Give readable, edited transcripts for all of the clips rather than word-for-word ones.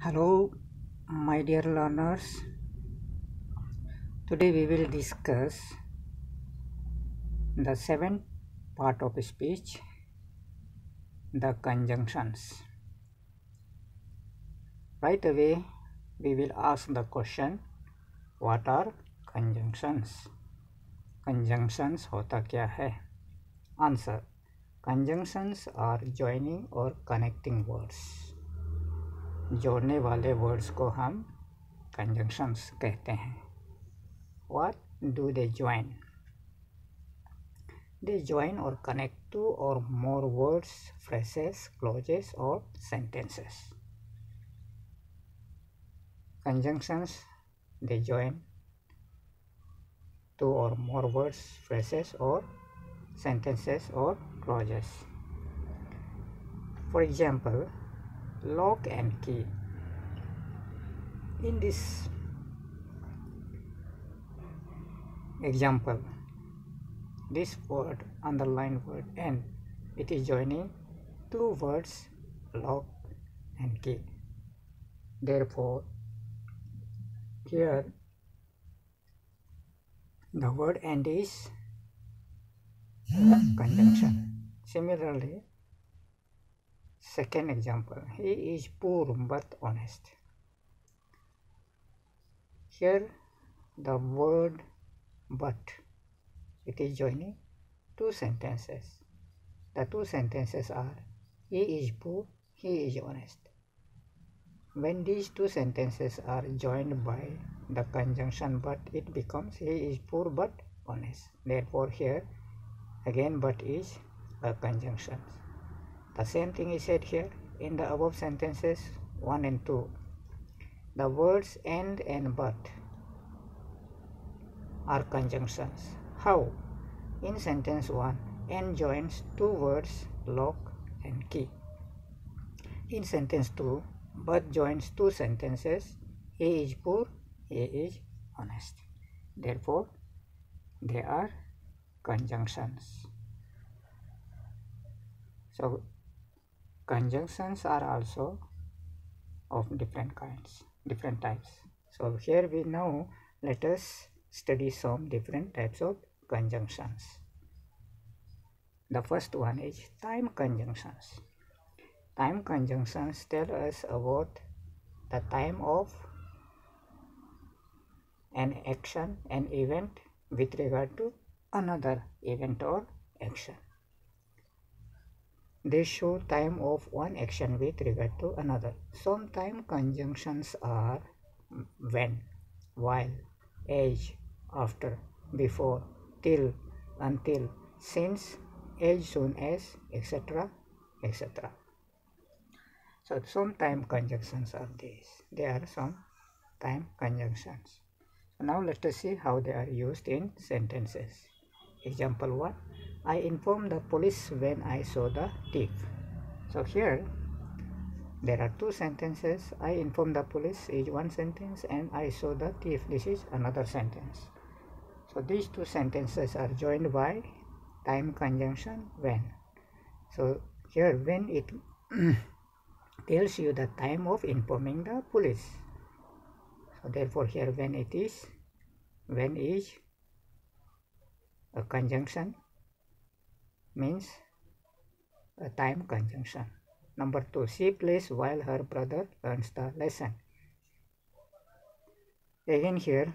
Hello, my dear learners. Today we will discuss the seventh part of speech, the conjunctions. Right away, we will ask the question, what are conjunctions? Conjunctions होता क्या है? Answer. Conjunctions are joining or connecting words. जोड़ने वाले words को हम conjunctions कहते हैं. What do they join? They join or connect two or more words, phrases, clauses or sentences. Conjunctions, they join two or more words, phrases or sentences or clauses. For example, lock and key. In this example, this word, underlined word, and it is joining two words, lock and key. Therefore, here the word and is conjunction. Similarly, second example, he is poor but honest. Here the word but, it is joining two sentences. The two sentences are, he is poor, he is honest. When these two sentences are joined by the conjunction but, it becomes he is poor but honest. Therefore here again but is a conjunction. The same thing is said here in the above sentences 1 and 2. The words and but are conjunctions. How? In sentence 1, and joins two words, lock and key. In sentence 2, but joins two sentences, he is poor, he is honest. Therefore, they are conjunctions. So, conjunctions are also of different kinds, different types. So, here we now let us study some different types of conjunctions. The first one is time conjunctions. Time conjunctions tell us about the time of an action, an event with regard to another event or action. They show time of one action with regard to another. Some time conjunctions are when, while, as, after, before, till, until, since, as soon as, etc., etc. So some time conjunctions are these. There are some time conjunctions. So now let us see how they are used in sentences. Example 1. I informed the police when I saw the thief. So here there are two sentences. I informed the police is one sentence and I saw the thief, this is another sentence. So these two sentences are joined by time conjunction when. So here when it tells you the time of informing the police. So therefore here when is a conjunction, means a time conjunction. Number 2, she plays while her brother learns the lesson. Again here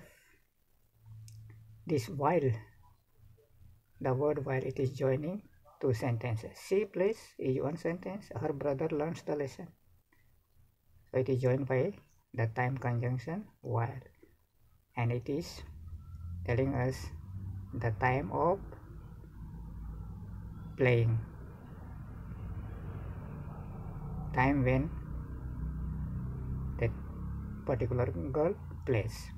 this while, the word while, it is joining two sentences. She plays is one sentence, her brother learns the lesson. So it is joined by the time conjunction while, and it is telling us the time of playing, time when that particular girl plays.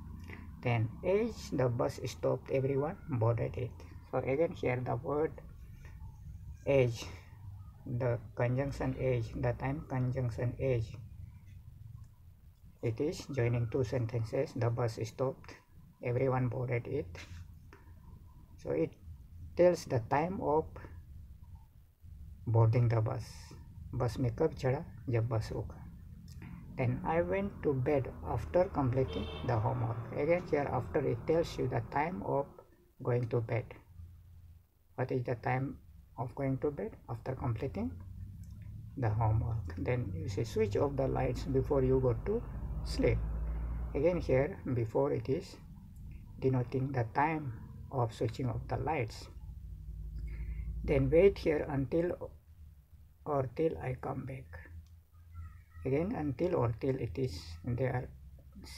Then as the bus stopped, everyone boarded it. So again here the word as, the conjunction as, the time conjunction as, it is joining two sentences. The bus stopped, everyone boarded it. So it tells the time of boarding the bus. बस में कब चढ़ा, जब बस रुका. Then I went to bed after completing the homework. Again here after it tells you the time of going to bed. What is the time of going to bed? After completing the homework. Then you say switch off the lights before you go to sleep. Again here before it is denoting the time of switching off the lights. Then wait here until or till I come back. Again until or till, it is they are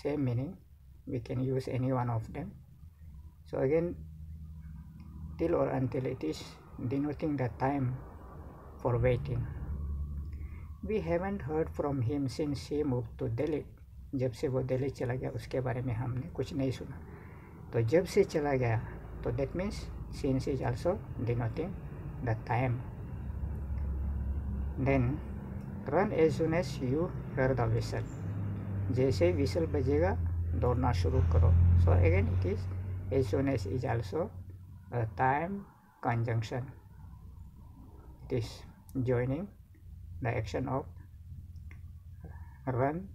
same meaning, we can use any one of them. So again till or until, it is denoting the time for waiting. We haven't heard from him since he moved to Delhi. जब से वो दिल्ली चला गया उसके बारे में हमने कुछ नहीं सुना. तो जब से चला गया तो that means since is also denoting the time. Then run as soon as you hear the whistle. जैसे whistle बजेगा दौड़ना शुरू करो. So again it is as soon as is also a time conjunction. It is joining the action of run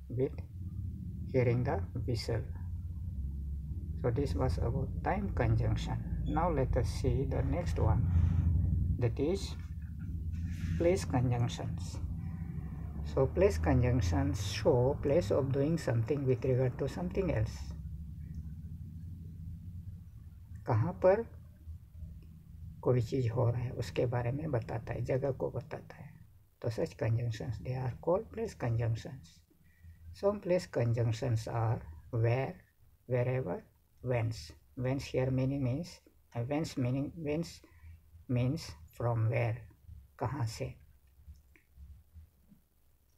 with hearing the whistle. So this was about time conjunction. Now let us see the next one, that is place conjunctions. So place conjunctions show place of doing something with regard to something else. कहाँ पर कोई चीज़ हो रहा है उसके बारे में बताता है, जगह को बताता है. तो such conjunctions they are called place conjunctions. Some place conjunctions are where, wherever, whence. Whence here meaning means whence means from where, कहाँ से.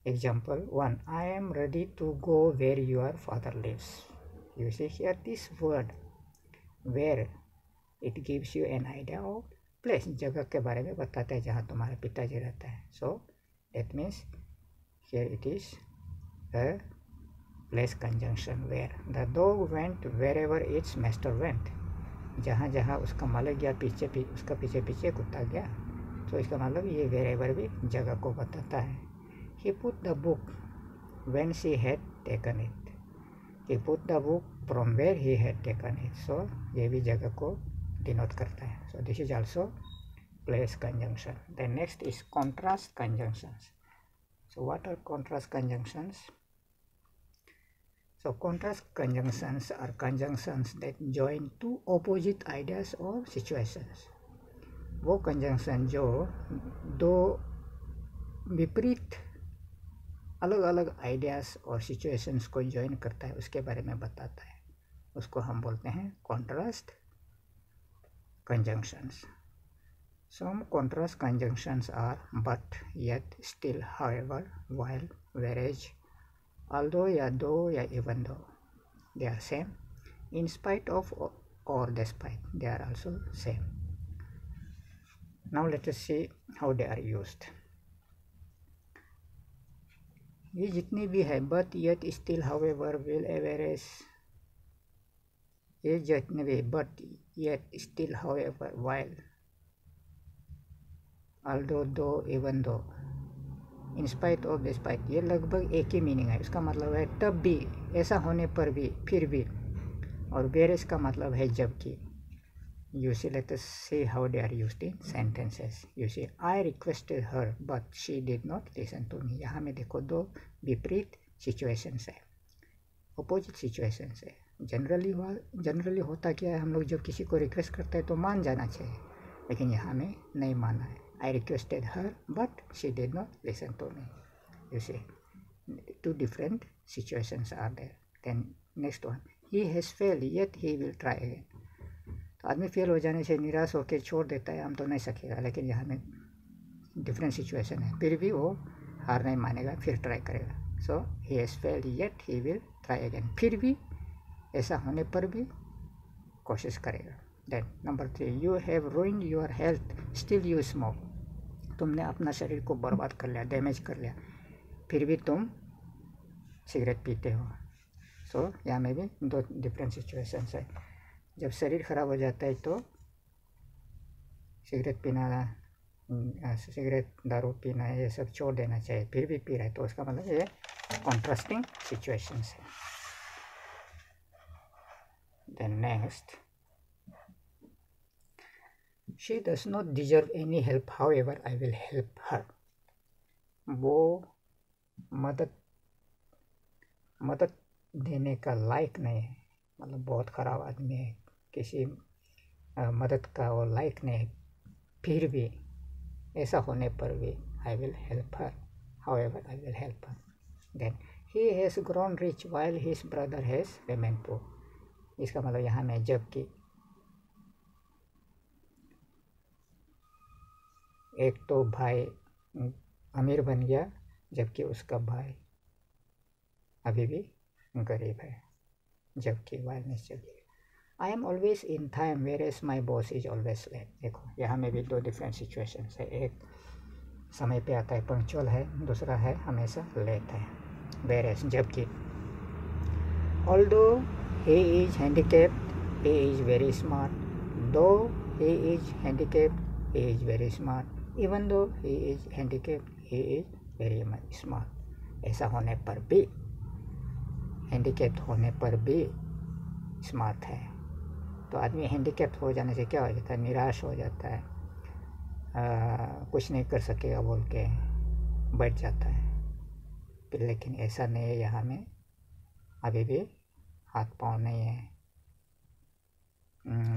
Example 1, I am ready to go where your father lives. You see here this word where, it gives you an idea of place, जगह के बारे में बताता है जहाँ तुम्हारा पिताजी रहता है. So that means here it is a place conjunction where. The dog went wherever its master went. जहाँ जहाँ उसका मालिक गया उसका पीछे पीछे कुत्ता गया. तो इसका मतलब ये wherever भी जगह को बताता है. He put the book when she had taken it. He put the book from where he had taken it. So ये भी जगह को denote करता है. So this is also place conjunction. Then next is contrast conjunctions. So what are contrast conjunctions? So contrast conjunctions are conjunctions that join two opposite ideas or situations. वो conjunction जो दो विपरीत अलग अलग ideas और situations को join करता है उसके बारे में बताता है, उसको हम बोलते हैं contrast conjunctions. Some contrast conjunctions are but, yet, still, however, while, whereas, although या though या even though. They are same. In spite of or despite, they are also same. Now let us see how they are used. ये जितनी भी है but, yet, still, however, will, whereas, ये जितने भी but, yet, still, however, while, although, though, even though, in spite of, despite, ये लगभग एक ही मीनिंग है. इसका मतलब है तब भी, ऐसा होने पर भी, फिर भी. और whereas का मतलब है जबकि. You see, let us see how they are used in sentences. You see, I requested her but she did not listen to me. यहाँ में देखो दो विपरीत situations है, opposite situations है. जनरली होता क्या है, हम लोग जब किसी को रिक्वेस्ट करते हैं तो मान जाना चाहिए, लेकिन यहाँ में नहीं माना है. I requested her but she did not listen to me. You see, two different situations are there. Then next one, he has failed yet he will try again. तो आदमी फेल हो जाने से निराश होकर छोड़ देता है, हम तो नहीं सकेगा, लेकिन यहाँ में डिफरेंट सिचुएशन है, फिर भी वो हार नहीं मानेगा, फिर ट्राई करेगा. So he has failed yet he will try again. फिर भी ऐसा होने पर भी कोशिश करेगा. Then number 3, you have ruined your health still you smoke. तुमने अपना शरीर को बर्बाद कर लिया, डैमेज कर लिया, फिर भी तुम सिगरेट पीते हो. सो यहाँ में भी दो डिफरेंट सिचुएशंस है. जब शरीर ख़राब हो जाता है तो सिगरेट पीना, सिगरेट दारू पीना ये सब छोड़ देना चाहिए, फिर भी पी रहा है तो उसका मतलब ये कॉन्ट्रास्टिंग सिचुएशंस है। Then next, she does not deserve any help, however I will help her. वो मदद देने का लायक नहीं है, मतलब बहुत ख़राब आदमी है, किसी मदद का वो लायक नहीं है, फिर भी ऐसा होने पर भी I will help her, however I will help her. Then he has grown rich while his brother has remain poor. इसका मतलब यहाँ में जबकि एक तो भाई अमीर बन गया जबकि उसका भाई अभी भी गरीब है, जबकि वायरनेस चली है। I am always in time whereas my boss is always late. देखो यहाँ में भी दो डिफरेंट सिचुएशन है, एक समय पे आता है पंक्चुअल है, दूसरा है हमेशा लेट है, वेयर एज जबकि। Although he is handicapped he is very smart, though he is handicapped he is very smart, even though he is handicapped he is very smart. ऐसा होने पर भी, हैंडीकेप्ड होने पर भी स्मार्ट है। तो आदमी हैंडीकेप्ड हो जाने से क्या हो जाता है, निराश हो जाता है, कुछ नहीं कर सकेगा बोल के बैठ जाता है। लेकिन ऐसा नहीं है, यहाँ में अभी भी हाथ पाँव नहीं है,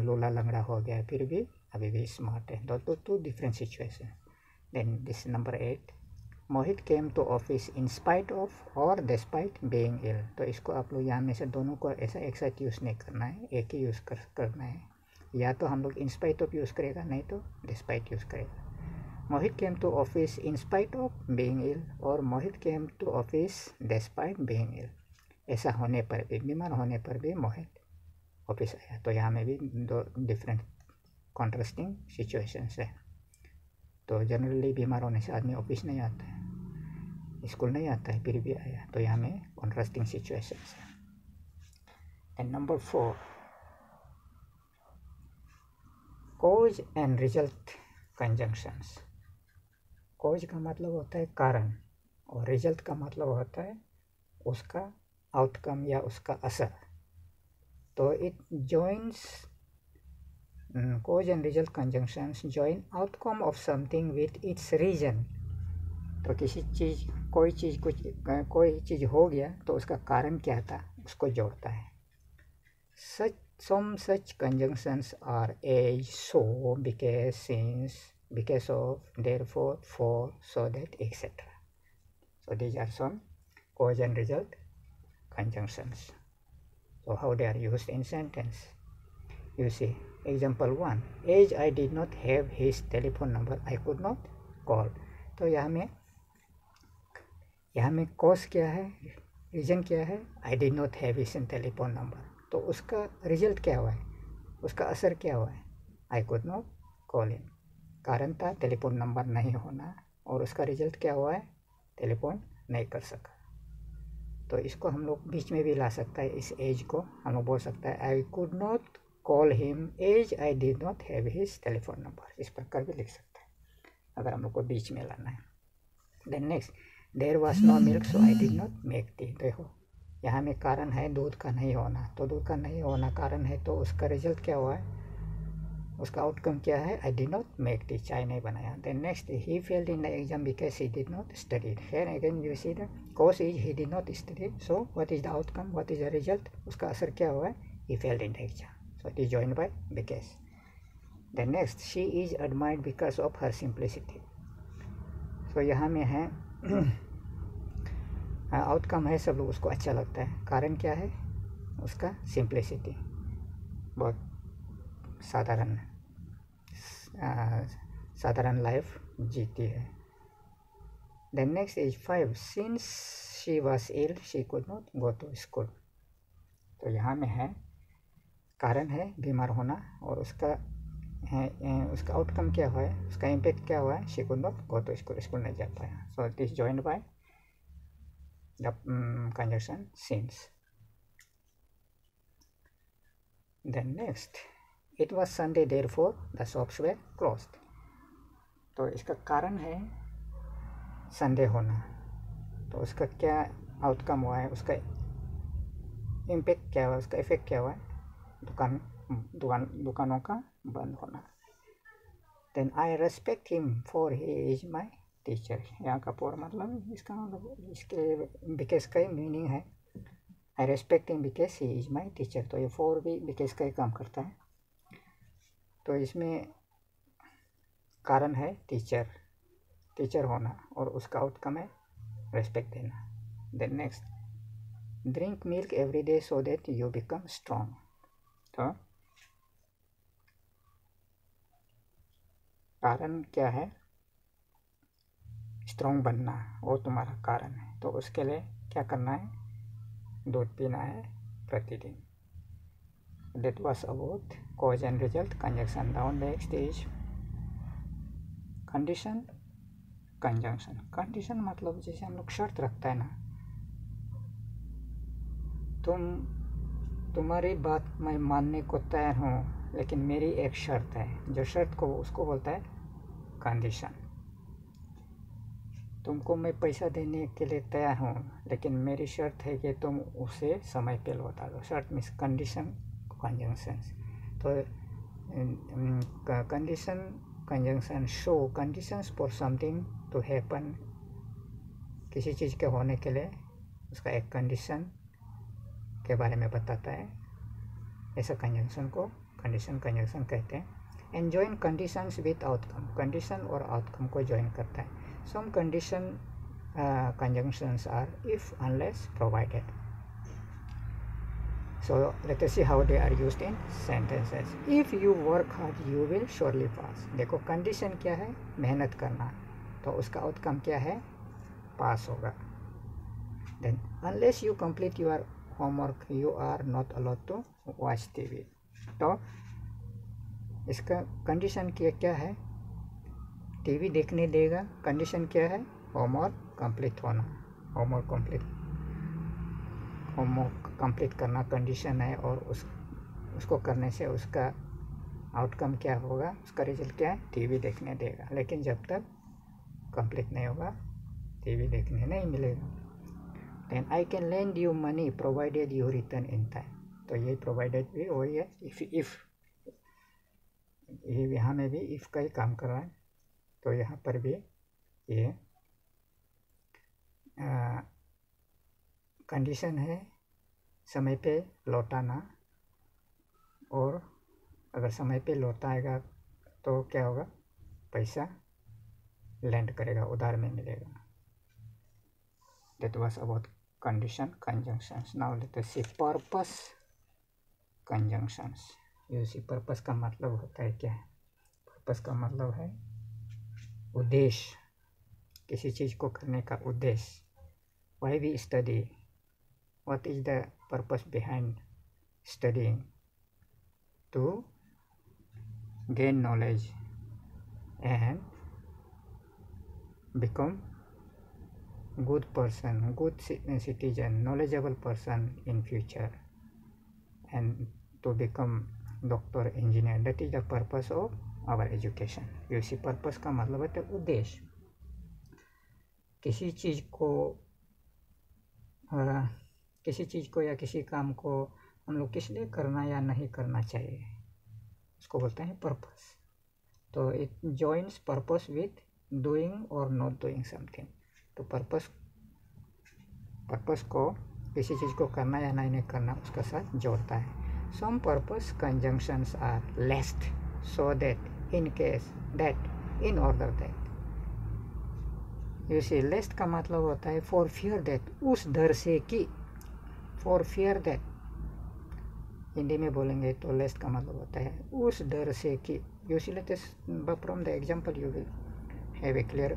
लूला लंगड़ा हो गया फिर भी अभी भी स्मार्ट है। दो two different situation. Then this number 8, Mohit came to office in spite of और डिस्पाइट बीइंग इल। तो इसको आप लोग यहाँ में से दोनों को ऐसा एक साथ यूज़ नहीं करना है, एक ही यूज़ करना है। या तो हम लोग इन स्पाइट ऑफ यूज़ करेगा, नहीं तो डिस्पाइट यूज़ करेगा। Mohit came to office in spite of being ill और Mohit came to office despite being ill. ऐसा होने पर भी, बीमार होने पर भी मोहित ऑफिस आया। तो यहाँ में भी दो डिफरेंट कॉन्ट्रास्टिंग सिचुएशंस है। तो जनरली बीमार होने से आदमी ऑफिस नहीं आता है, स्कूल नहीं आता है, फिर भी आया। तो यहाँ में कॉन्ट्रास्टिंग सिचुएशंस है। And number 4, cause and result conjunctions. Cause का मतलब होता है कारण और रिजल्ट का मतलब होता है उसका आउटकम या उसका असर। तो it joins, cause and result conjunctions join outcome of something with its reason। तो किसी चीज़, कोई चीज़ हो गया तो उसका कारण क्या था उसको जोड़ता है। Some such conjunctions are as, so, because, since, because of, therefore, for, so that, etc. So these are some cause and result conjunctions. So how they are used in sentence? You see, example 1, as I did not have his telephone number I could not call। तो यहाँ में cause क्या है, reason क्या है, I did not have his telephone number। तो उसका result क्या हुआ है, उसका असर क्या हुआ है, I could not call him। कारण था टेलीफोन नंबर नहीं होना और उसका रिजल्ट क्या हुआ है, टेलीफोन नहीं कर सका। तो इसको हम लोग बीच में भी ला सकता है, इस एज को हम लोग बोल सकता है I could not call him as I did not have his telephone number. इस प्रकार भी लिख सकते हैं अगर हम लोग को बीच में लाना है। Then next, there was no milk so I did not make tea. देखो यहाँ में कारण है दूध का नहीं होना, तो दूध का नहीं होना कारण है, तो उसका रिजल्ट क्या हुआ है, उसका आउटकम क्या है, I did not make tea, चाय नहीं बनाया। Then next, he failed in the exam because he did not study. Here again you see the cause is he did not study, so what is the outcome, what is the result, उसका असर क्या हुआ है, he failed in the exam. So it is joined by because. Then next, she is admired because of her simplicity। So यहाँ में है outcome है सब लोग उसको अच्छा लगता है, कारण क्या है, उसका सिंप्लिसिटी, बहुत साधारण लाइफ जीती है। Then next is 5, since she was ill she could not go to school। तो यहाँ में है कारण है बीमार होना और उसका है, उसका आउटकम क्या हुआ है, उसका इम्पैक्ट क्या हुआ है, she could not go to school, school नहीं जा पाया। So it is joined by the conjunction since. Then next, it was Sunday therefore the shops were closed. तो इसका कारण है संडे होना, तो उसका क्या आउटकम हुआ है, उसका इम्पेक्ट क्या हुआ, उसका इफेक्ट क्या हुआ है, दुकानों का बंद होना। Then I respect him for he is my teacher. यहाँ का फॉर मतलब इसका मतलब इसके बिकॉज का ही मीनिंग है। आई respect him because he is my teacher, तो ये फॉर भी बिकॉज का ही काम करता है। तो इसमें कारण है टीचर होना और उसका आउटकम है रेस्पेक्ट देना। Then next, drink milk every day so that you become strong. तो कारण क्या है, स्ट्रॉन्ग बनना, वो तुम्हारा कारण है। तो उसके लिए क्या करना है, दूध पीना है प्रतिदिन। That was about cause and result conjunction. Now next is condition conjunction. Condition मतलब जैसे हम लोग शर्त रखता है ना, तुम्हारी बात मैं मानने को तैयार हूँ, लेकिन मेरी एक शर्त है, जो शर्त को उसको बोलता है कंडीशन। तुमको मैं पैसा देने के लिए तैयार हूँ, लेकिन मेरी शर्त है कि तुम उसे समय पे लौटा दो। शर्त मीन्स कंडीशन कंजंक्शंस। तो condition conjunction show conditions for something to happen. किसी चीज़ के होने के लिए उसका एक कंडीशन के बारे में बताता है, ऐसा कंजंक्शन को कंडीशन कंजंक्शन कहते हैं। And join conditions with outcome, condition और आउटकम को ज्वाइन करता है। Some condition conjunctions are if, unless, provided. So let us see how they are used in sentences. If you work hard you will surely pass. देखो condition क्या है, मेहनत करना, तो उसका आउटकम क्या है, पास होगा। Then unless you complete your homework you are not allowed to watch TV. तो इसका कंडीशन क्या है, टीवी देखने देगा। कंडीशन क्या है, होमवर्क कंप्लीट होना। होमवर्क कंप्लीट करना कंडीशन है, और उसको करने से उसका आउटकम क्या होगा, उसका रिजल्ट क्या है, टीवी देखने देगा। लेकिन जब तक कंप्लीट नहीं होगा टीवी देखने नहीं मिलेगा। Then I can lend you money provided you return in time. तो ये प्रोवाइडेड भी वही है, इफ़ ये यहाँ में भी इफ़ का ही काम कर रहा है, तो यहाँ पर भी ये कंडीशन है समय पे लौटाना, और अगर समय पे लौटाएगा तो क्या होगा, पैसा लैंड करेगा, उधार में मिलेगा। That was about condition conjunctions. Now let us see purpose conjunctions. ये उसी पर्पस का मतलब होता है क्या है, पर्पस का मतलब है उद्देश्य, किसी चीज़ को करने का उद्देश्य। Why we study? What is the purpose behind studying? To gain knowledge and become good person, good citizen, knowledgeable person in future, and to become doctor, engineer. That is the purpose of our education. इसी purpose का मतलब है उद्देश्य। किसी चीज़ को या किसी काम को हम लोग किस लिए करना या नहीं करना चाहिए, उसको बोलते हैं पर्पस। तो it joins purpose with doing और नॉट डूइंग समथिंग। तो पर्पस को किसी चीज़ को करना या नहीं करना उसका साथ जोड़ता है। Some purpose conjunctions are lest so that, in case, that, in order that. इसे लेस्ट का मतलब होता है फॉर फियर दैट, उस डर से कि, फॉर फियर दैट हिंदी में बोलेंगे तो लेस्ट का मतलब होता है उस डर से कि। Usually let us from the example you will have a clear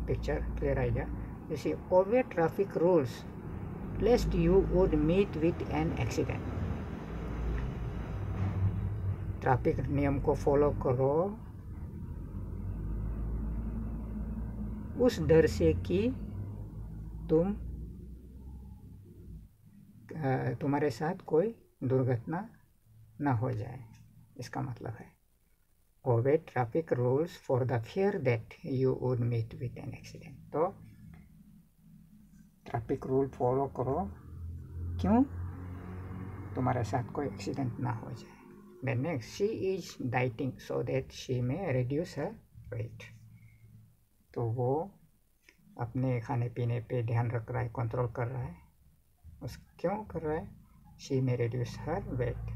picture, clear idea. You see, obey traffic rules lest you would meet with an accident. Traffic नियम को फॉलो करो उस डर से कि तुम्हारे साथ कोई दुर्घटना ना हो जाए, इसका मतलब है obey traffic rules for the fear that you would meet with an accident. तो ट्रैफिक रूल फॉलो करो, क्यों? तुम्हारे साथ कोई एक्सीडेंट ना हो जाए। Then next, she is dieting so that she may reduce her weight. तो वो अपने खाने पीने पे ध्यान रख रहा है, कंट्रोल कर रहा है। उस क्यों कर रहा है? She may reduce her weight.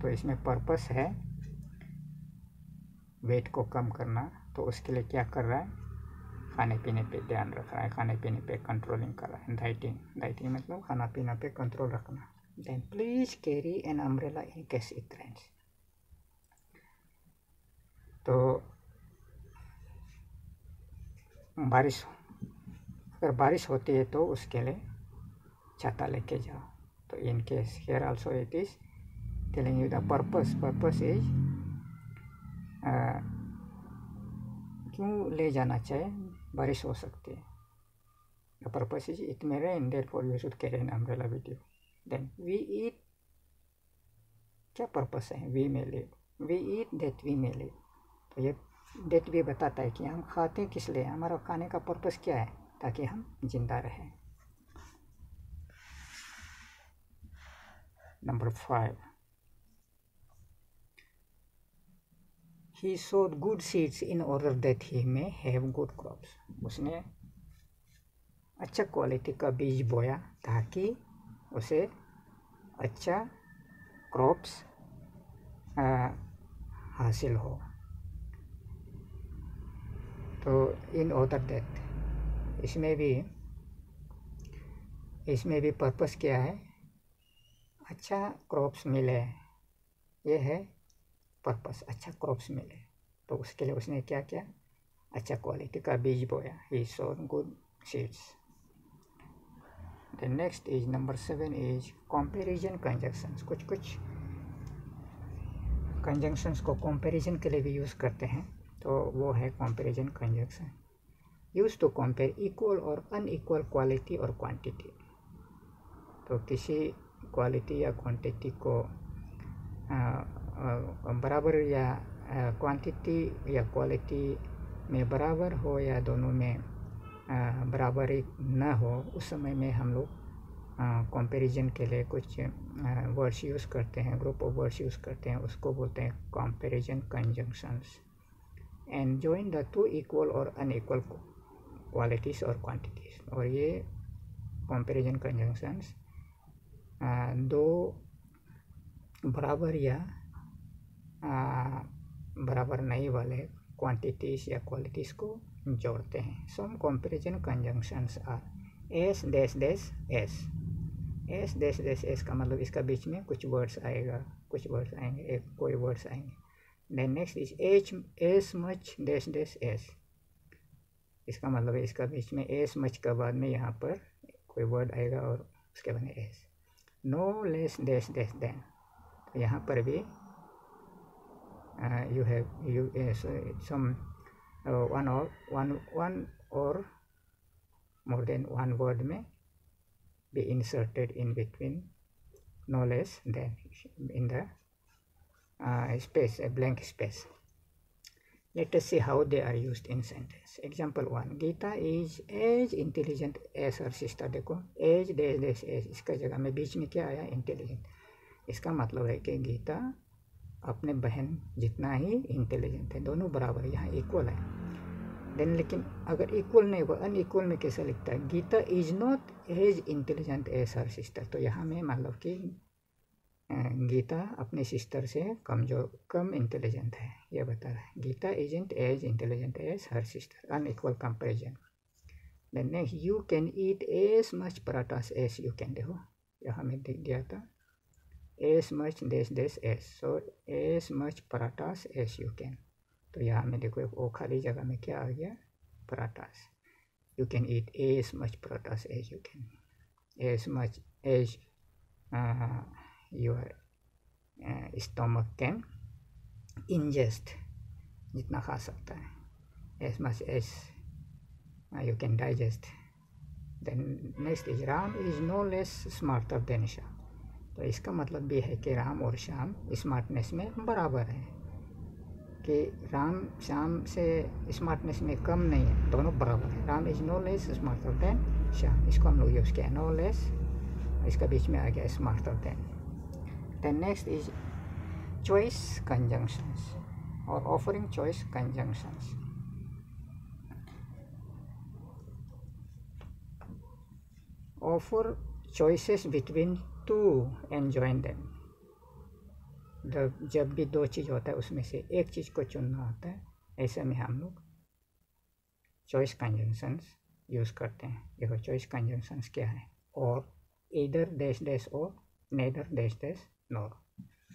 तो इसमें पर्पस है वेट को कम करना, तो उसके लिए क्या कर रहा है? खाने पीने पे ध्यान रख रहा है, खाने पीने पे कंट्रोलिंग कर रहा है। डाइटिंग मतलब खाना पीना पे कंट्रोल रखना। Then please carry an umbrella in case it rains. तो अगर बारिश होती है तो उसके लिए छाता लेके जाओ। तो in case here also it is telling you the purpose is क्यों ले जाना चाहिए? बारिश हो सकती है। The purpose is it may rain, therefore you should carry an umbrella with you. Then we eat, क्या पर्पस है? We may live, we eat that we may live. तो ये दैट भी बताता है कि हम खाते किस लिए, हमारा खाने का पर्पस क्या है, ताकि हम जिंदा रहें। Number 5, he sowed good seeds in order that he may have good crops. उसने अच्छा क्वालिटी का बीज बोया ताकि उसे अच्छा क्रॉप्स हासिल हो। तो इन ऑर्डर दैट, इसमें भी पर्पस क्या है? अच्छा क्रॉप्स मिले, ये है पर्पस, अच्छा क्रॉप्स मिले। तो उसके लिए उसने क्या किया? अच्छा क्वालिटी का बीज बोया। He sowed good seeds. The next is number 7 is comparison conjunctions. कुछ कंजंक्शंस को कंपैरिजन के लिए भी यूज़ करते हैं, तो वो है comparison conjunction. Use to compare equal और अनइक्वल क्वालिटी और क्वांटिटी। तो किसी क्वालिटी या क्वांटिटी को बराबर या क्वांटिटी या क्वालिटी में बराबर हो या दोनों में बराबरी न हो, उस समय में हम लोग कंपैरिजन के लिए कुछ वर्ड्स यूज़ करते हैं, ग्रुप ऑफ वर्ड्स यूज़ करते हैं, उसको बोलते हैं comparison conjunctions. And join the two equal और अनइक्वल क्वालिटीज़ और क्वांटिटीज़। और ये कंपैरिजन कंजंक्शंस दो बराबर या बराबर नहीं वाले क्वांटिटीज़ या क्वालिटीज़ को जोड़ते हैं। Some comparison conjunctions are as dash dash as. As dash dash as का मतलब इसका बीच में कुछ वर्ड्स आएंगे, कोई वर्ड्स आएंगे। Then next is as much dash dash as. इसका मतलब इसका बीच में एस मच के बाद में यहाँ पर कोई वर्ड आएगा और उसके बाद में as. No less dash dash than. तो यहाँ पर भी you have some one or more than one word may be inserted in between no less than in the space, a blank space. Let us see how they are used in sentence. Example 1, Geeta is as intelligent as her sister. देखो as dash dash as, इसका जगह में बीच में क्या आया? Intelligent. इसका मतलब है कि गीता अपने बहन जितना ही इंटेलिजेंट है, दोनों बराबर, यहाँ इक्वल है। देन लेकिन अगर इक्वल नहीं हुआ, अनइक्वल में कैसा लिखता है? Geeta is not as intelligent as her sister. तो यहाँ में मतलब कि गीता अपनी सिस्टर से कम इंटेलिजेंट है, ये बता रहा है। Geeta isn't as intelligent as her sister, unequal comparison. Then next, you can eat as much parathas as you can. देखो यहाँ में दिया था as much dash dash as, so as much parathas as you can। तो यहाँ में देखो वो खाली जगह में क्या आ गया? Parathas. you can eat as much parathas as you can, as much as your stomach can ingest, जितना खा सकता है, as much as you can digest। then next is Ram is no less smarter than Shyam। तो इसका मतलब भी है कि राम और श्याम स्मार्टनेस में बराबर हैं, कि राम श्याम से स्मार्टनेस में कम नहीं है, दोनों बराबर हैं। Ram is no less smarter than Sham, इसको हम लोग यूज़ किया नो लेस, इसका बीच में आ गया smarter than. Then next is choice conjunctions or offering choice conjunctions. Offer choices between two and join them. जब भी दो चीज़ होता है उसमें से एक चीज़ को चुनना होता है, ऐसे में हम लोग चॉइस कंजंक्शंस यूज़ करते हैं। देखो चॉइस कंजंक्शंस क्या है, और either dash dash or neither dash dash nor.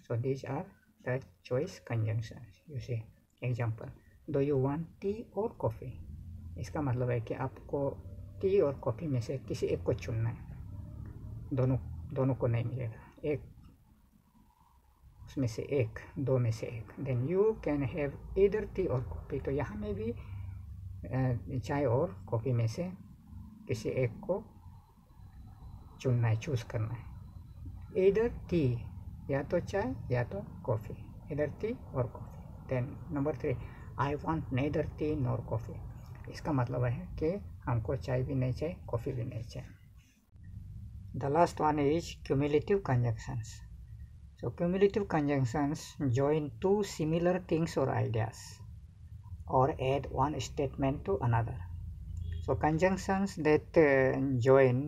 So these are the choice conjunctions. You see example, do you want tea or coffee? इसका मतलब है कि आपको टी और कॉफ़ी में से किसी एक को चुनना है, दोनों को नहीं मिलेगा, एक उसमें से एक, दो में से एक। Then you can have either tea और कॉफ़ी, तो यहाँ में भी चाय और कॉफ़ी में से किसी एक को चुनना है, चूज़ करना है। ईदर टी, या तो चाय या तो कॉफ़ी, इधर टी और coffee. Then number 3, I want neither tea nor coffee, इसका मतलब है कि हमको चाय भी नहीं चाहिए, कॉफ़ी भी नहीं चाहिए। The last one is cumulative conjunctions. So cumulative conjunctions join two similar things or ideas or add one statement to another. So conjunctions that join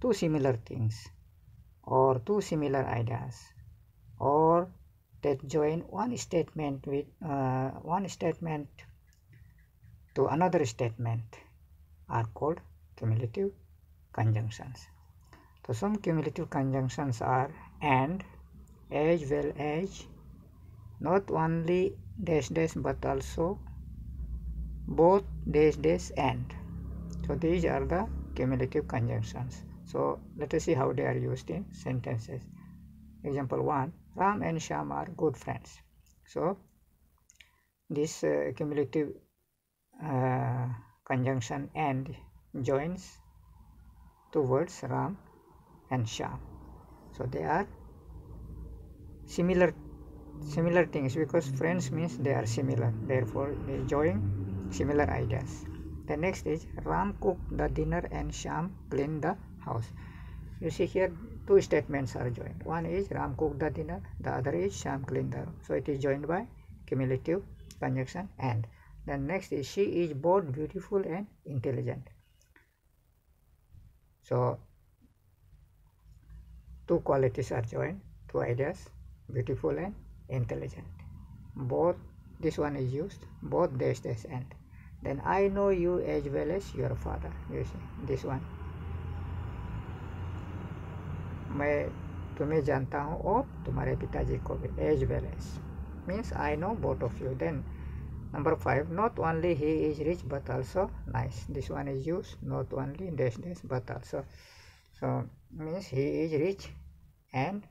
two similar things or two similar ideas, or that join one statement with one statement to another statement, are called cumulative conjunctions. So some cumulative conjunctions are and, as well as, not only dash dash but also, both dash dash and. So these are the cumulative conjunctions. So let us see how they are used in sentences. Example 1, Ram and Shyam are good friends. So this cumulative conjunction and joins two words Ram and Shyam. So they are similar things, because friends means they are similar, therefore they join similar ideas. The next is Ram cooked the dinner and Shyam cleaned the house. You see here two statements are joined. One is Ram cooked the dinner, the other is Shyam cleaned the room. So it is joined by cumulative conjunction and. Then next is she is both beautiful and intelligent. So two qualities are joined, two ideas, beautiful and intelligent. Both, this one is used, both dash dash and. Then I know you as well as your father. You see this one, मैं तुम्हें जानता हूँ और तुम्हारे पिताजी को भी, as well as means I know both of you. Then number 5, not only he is rich but also nice. This one is used, not only dash dash but also. So means he is rich and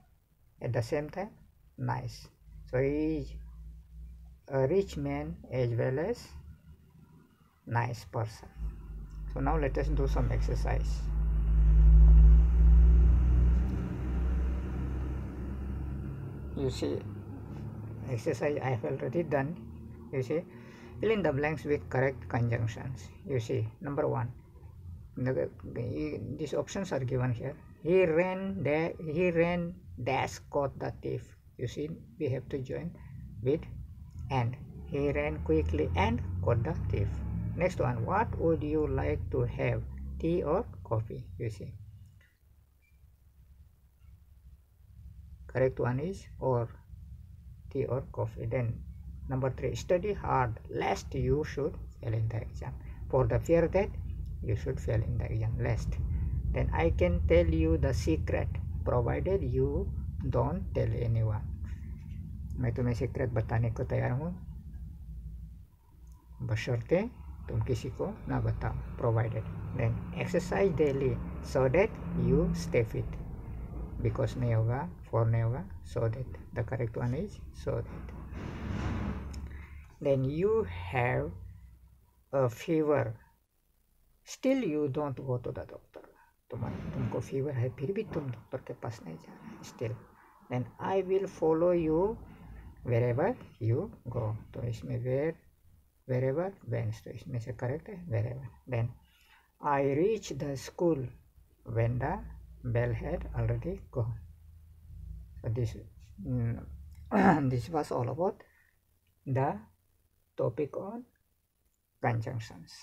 at the same time nice. So he is a rich man as well as nice person. So now let us do some exercise. You see exercise I have already done. You see, fill in the blanks with correct conjunctions. You see, number 1, these options are given here. He ran dash caught the thief. You see, we have to join with and. He ran quickly and caught the thief. Next one, what would you like to have, tea or coffee? You see, correct one is or, tea or coffee. Then number 3, study hard lest you should fail in the exam, for the fear that you should fail in the exam, lest. Then I can tell you the secret provided you don't tell anyone. मैं तुम्हें secret बताने को तैयार हूँ बशर्ते तुम किसी को ना बताओ, provided. Then exercise daily so that you stay fit. Because नहीं होगा, for नहीं होगा, so that. The correct one is so that. Then you have a fever, still you don't go to the doctor. तुमको fever है फिर भी तुम doctor के पास नहीं जा रहे, still. Then I will follow you wherever you go. तो इसमें where, wherever, when, तो इसमें से करेक्ट है wherever. Then I reached the school when the bell had already gone. So this was all about the topic on conjunctions.